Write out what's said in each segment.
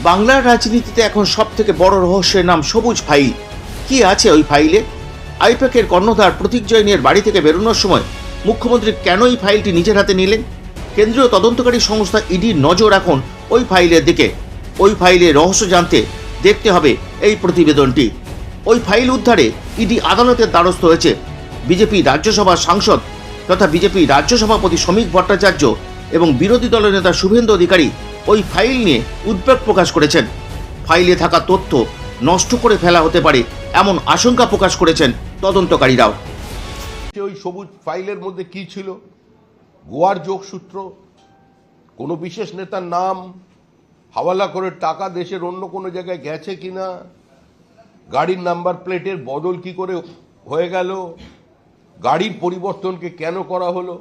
বাংলার রাজনীতিতে এখন সব থেকে বড় রহস্যের নাম সবুজ ফাইল। কি আছে ওই ফাইলে? আইপ্যাকের কর্ণধার প্রতীক জৈনের বাড়ি থেকে বেরোনোর সময় মুখ্যমন্ত্রী কেন এই ফাইলটি নিজের হাতে নিলেন? কেন্দ্রীয় তদন্তকারী সংস্থা ইডির নজর এখন ওই ফাইলের দিকে। ওই ফাইলের রহস্য জানতে দেখতে হবে এই প্রতিবেদনটি। ওই ফাইল উদ্ধারে ইডি আদালতের দ্বারস্থ হয়েছে। বিজেপি রাজ্যসভার সাংসদ তথা বিজেপি রাজ্য সভাপতি শ্রমিক ভট্টাচার্য এবং বিরোধী দলের নেতা শুভেন্দু অধিকারী ওই ফাইল নিয়ে উদ্বেগ প্রকাশ করেছেন। ফাইলে থাকা তথ্য নষ্ট করে ফেলা হতে পারে এমন আশঙ্কা প্রকাশ করেছেন তদন্তকারীরাও। ওই সবুজ ফাইলের মধ্যে কি ছিল? গোয়ার যোগসূত্র, কোনো বিশেষ নেতার নাম, হাওয়ালা করে টাকা দেশের অন্য কোনো জায়গায় গেছে কিনা, গাড়ির নাম্বার প্লেটের বদল কি করে হয়ে গেল, গাড়ির পরিবর্তনকে কেন করা হলো?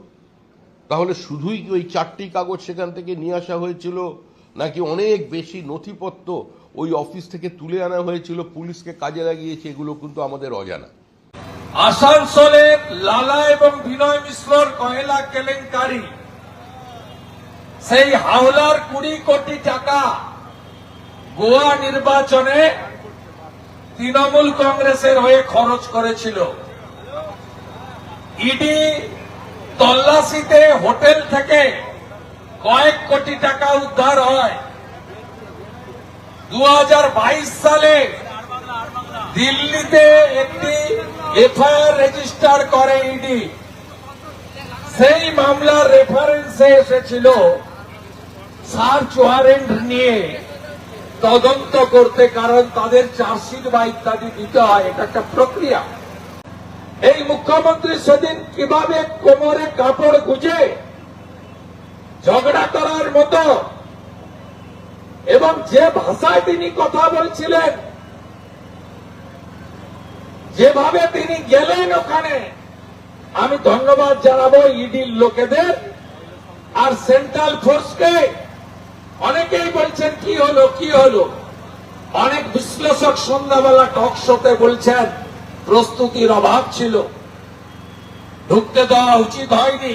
তাহলে শুধুই কি ওই 4টি কাগজ সেখান থেকে নিয়ে আসা হয়েছিল, নাকি অনেক বেশি নথিপত্র ওই অফিস থেকে তুলে আনা হয়েছিল, পুলিশকে কাজে লাগিয়েছে? এগুলো কিন্তু আমাদের অজানা। আসানসোলের লালা এবং বিনয় মিশ্রর কয়লা কেলেঙ্কারি, সেই হাওলার 20 কোটি টাকা গোয়া নির্বাচনে তৃণমূল কংগ্রেসের হয়ে খরচ করেছিল। ইডি তল্লাশিতে হোটেল থেকে কয়েক কোটি টাকা উদ্ধার হয়। 2022 সালে দিল্লিতে একটি এফআইআর রেজিস্টার করে ইডি। সেই মামলার রেফারেন্সে এসেছিল সার্চ ওয়ারেন্ট নিয়ে তদন্ত করতে, কারণ তাদের চার্জশিট বা ইত্যাদি দিতে হয়, এটা একটা প্রক্রিয়া। এই মুখ্যমন্ত্রী সেদিন কিভাবে কোমরে কাপড় গুজে ঝগড়া করার মতো এবং যে ভাষায় তিনি কথা বলছিলেন, যেভাবে তিনি গেলেন ওখানে, আমি ধন্যবাদ জানাবো ইডির লোকেদের আর সেন্ট্রাল ফোর্সকে। অনেকেই বলছেন কি হলো কি হলো, অনেক বিশ্লেষক সন্ধ্যাবেলা টক শোতে বলছেন প্রস্তুতির অভাব ছিল, ঢুকতে দেওয়া উচিত হয়নি।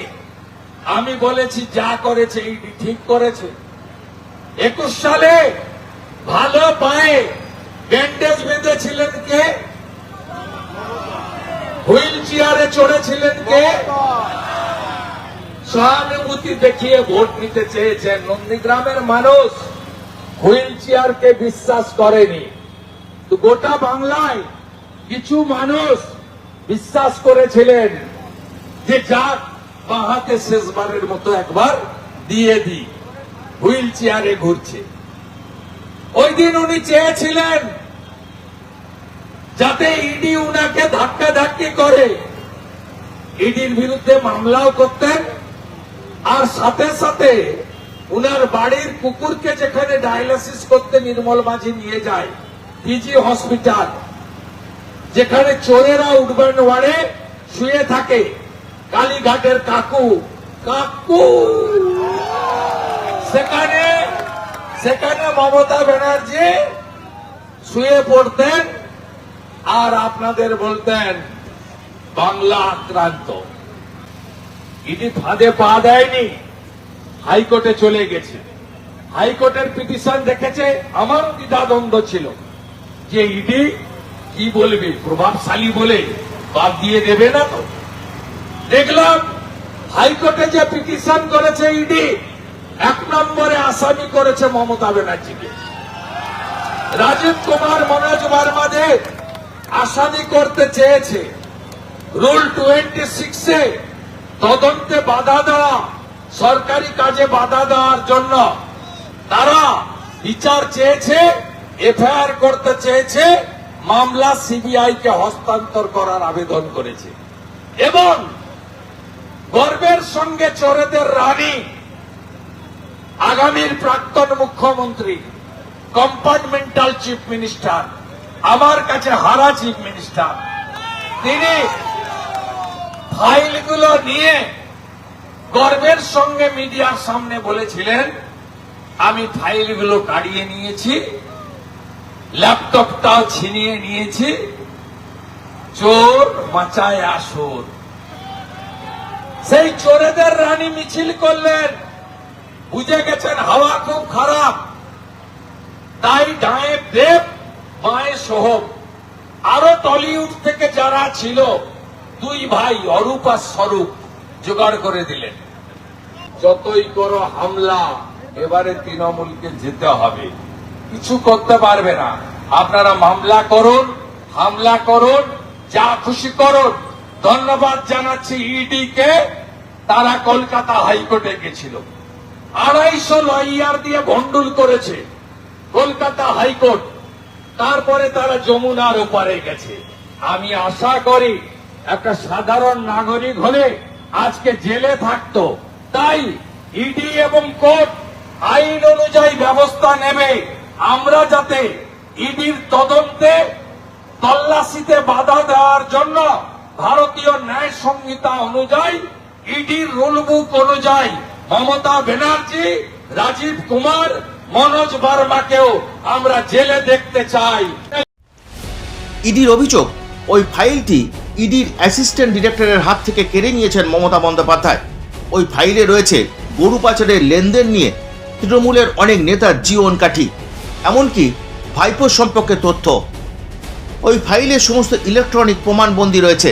আমি বলেছি যা করেছে ইডি ঠিক করেছে। 21 সালে ভালো পায়ে ব্যান্ডেজ বেঁধেছিলেন কে? হুইল চেয়ারে চড়েছিলেন কে? সহানুভূতি দেখিয়ে ভোট নিতে চেয়েছেন। নন্দীগ্রামের মানুষ হুইল চেয়ারকে বিশ্বাস করেনি, তো গোটা বাংলায় কিছু মানুষ বিশ্বাস করেছিলেন যে যাক বাহাতে শেষবারের মতো একবার দিয়ে দি, হুইল চেয়ারে ঘুরছে। ওই দিন উনি চেয়েছিলেন যাতে ইডি উনাকে ধাক্কা ধাক্কি করে, ইডির বিরুদ্ধে মামলাও করতেন, আর সাথে সাথে উনার বাড়ির কুকুরকে যেখানে ডায়ালিসিস করতে নির্মল মাঝি নিয়ে যায়, পিজি হসপিটাল, যেখানে চোরেরা উঠবেন ওয়ার্ডে শুয়ে থাকে, কালীঘাটের কাকু কাকু, সেখানে মমতা ব্যানার্জি শুয়ে পড়তেন আর আপনাদের বলতেন বাংলা আক্রান্ত। ইডি ফাঁদে পা দেয়নি, হাইকোর্টে চলে গেছে। হাইকোর্টের পিটিশন দেখেছে, আমারও দ্বিধাদ্বন্দ্ব ছিল যে ইডি কি বলবে, প্রভাবশালী বলে বাদ দিয়ে দেবে না তো। দেখলাম হাইকোর্টে যে পিটিশন করেছে ইডি, 1 নম্বরে আসামি করেছে মমতা ব্যানার্জিকে। রাজীব কুমার, মনোজ বর্মাদের আসামি করতে চেয়েছে। রুল 26-এ তদন্তে বাধা দেওয়া, সরকারি কাজে বাধা দেওয়ার জন্য তারা বিচার চেয়েছে, এফআইআর করতে চেয়েছে, মামলা সিবিআই কে হস্তান্তর করার আবেদন করেছে। এবং গর্বের সঙ্গে চোরেদের রানী, আগামীর প্রাক্তন মুখ্যমন্ত্রী, কম্পার্টমেন্টাল চিফ মিনিস্টার, আমার কাছে হারা চিফ মিনিস্টার, তিনি ফাইলগুলো নিয়ে গর্বের সঙ্গে মিডিয়ার সামনে বলেছিলেন আমি ফাইলগুলো কাড়িয়ে নিয়েছি, ল্যাপটপটাও ছিনিয়ে নিয়েছি, চোর বাঁচায় আসর। সেই চোরেদের রানী মিছিল করলেন, বুঝে গেছেন হাওয়া খুব খারাপ, তাই ডায়ে দেব বাঁয়ে সোহম। আরো টলিউড থেকে যারা ছিল, দুই ভাই অরূপ আর স্বরূপ জোগাড় করে দিলেন। যতই করো হামলা, এবারে তৃণমূলকে যেতে হবে, কিছু করতে পারবে না। আপনারা মামলা করুন, হামলা করুন, যা খুশি করুন। ধন্যবাদ জানাচ্ছি ইডি কে, তারা কলকাতা হাইকোর্টে গেছিল, 250 লয়ার দিয়ে ভন্ডুল করেছে কলকাতা হাইকোর্ট, তারপরে তারা যমুনার ওপারে গেছে। আমি আশা করি একটা সাধারণ নাগরিক হলে আজকে জেলে থাকতো। তাই ইডি এবং কোর্ট আইন অনুযায়ী ব্যবস্থা নেবে। আমরা যাতে ইডির তদন্তে তল্লাশিতে বাধা দেওয়ার জন্য ভারতীয় ন্যায় সংহিতা অনুযায়ী, ইডির রুল বুক অনুযায়ী মমতা ব্যানার্জি, রাজীব কুমার, মনোজ বার্মাকেও আমরা জেলে দেখতে চাই। ইডির অভিযোগ, ওই ফাইলটি ইডির অ্যাসিস্ট্যান্ট ডিরেক্টরের হাত থেকে কেড়ে নিয়েছেন মমতা বন্দ্যোপাধ্যায়। ওই ফাইলে রয়েছে গরু পাচারের লেনদেন নিয়ে তৃণমূলের অনেক নেতার জীবন কাঠি, এমনকি ভাইপোর সম্পর্কে তথ্য। ওই ফাইলে সমস্ত ইলেকট্রনিক প্রমাণবন্দী রয়েছে।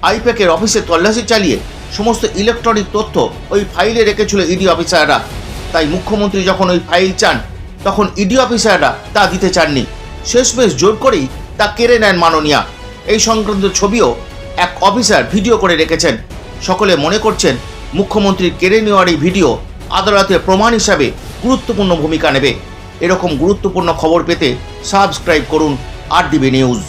আইপ্যাকের অফিসে তল্লাশি চালিয়ে সমস্ত ইলেকট্রনিক তথ্য ওই ফাইলে রেখেছিল ইডি অফিসাররা। তাই মুখ্যমন্ত্রী যখন ওই ফাইল চান, তখন ইডি অফিসাররা তা দিতে চাননি। শেষমেশ জোর করেই তা কেড়ে নেন মাননীয়া। এই সংক্রান্ত ছবিও এক অফিসার ভিডিও করে রেখেছেন। সকলে মনে করছেন মুখ্যমন্ত্রীর কেড়ে নেওয়ার এই ভিডিও আদালতের প্রমাণ হিসাবে গুরুত্বপূর্ণ ভূমিকা নেবে। এরকম গুরুত্বপূর্ণ খবর পেতে সাবস্ক্রাইব করুন RDB নিউজ।